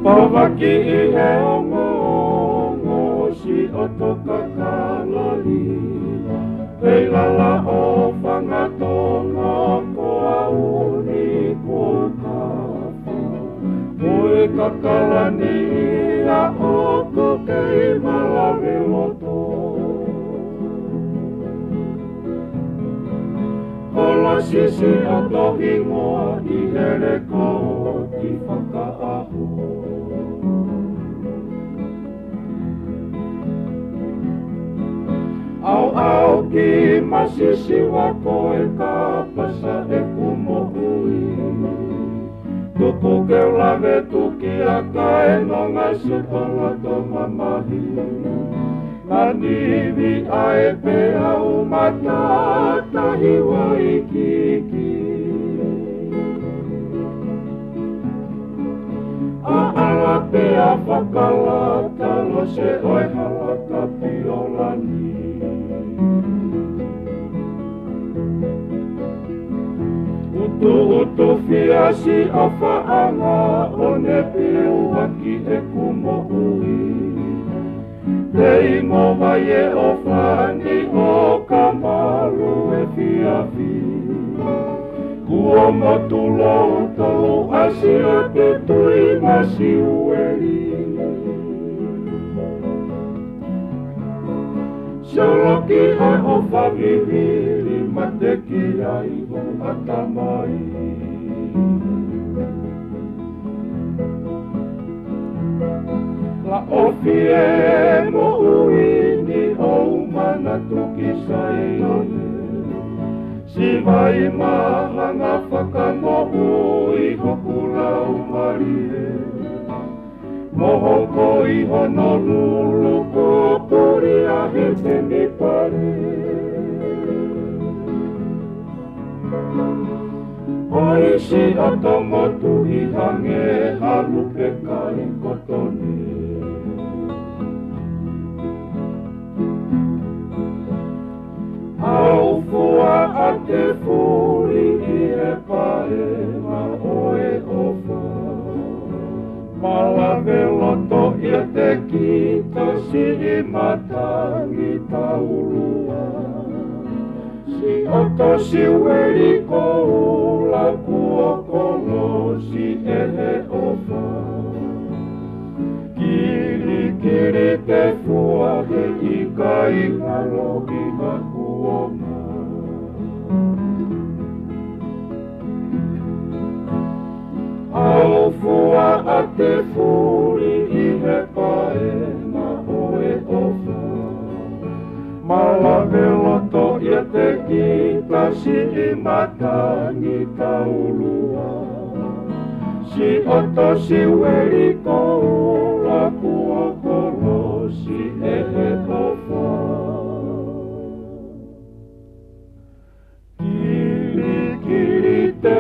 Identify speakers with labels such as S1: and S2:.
S1: Pawaki I he ongo si o toka kalali. Hei lala o whangatonga ko auni ko kafu. Koe kakalani ia o ko kei malawe loto. Kola sisi o tohi ngoa I here ko I whakaahu. Au ki masisi wako e ka pasa e kumohui. Tuku ke lawe tuki a ka e nonga sutonga to mamahi. Naniwi a e pe au matata hiwa I kiki. A ala pe a whakalata lo se oi halaka piolani. Utu fiasi a whaanga o ne piu waki e kumohui. Te ingo vai e o whani o ka maru e fiafi. Kua matulo talo asi o te tui masi ueri. Sioloki ai o whawihiri ma te ki ai o atamai. La ofi e mo uini o mana tuki sai one. Si vai mahanga whakamohu I hokula umari e. Mohoko I Honolulu ko puri a he te mi pare. Oishi a tomotu I hange halu peka I kotone. Au fua a te furi I e pae ma oe ofa. Malawe loto ia te kita si I matangi taurua. Si oto si weri ko ula kua kolo si e he ofa. Kiri kiri te fua he ika I ngalo I hakuonga. Au fua a te furi I he pae na oe ofa. Malawe loto ia te kita si I matangi taulua. Si oto si weri ko ula kua kolo si e he ofa. Kiri kiri te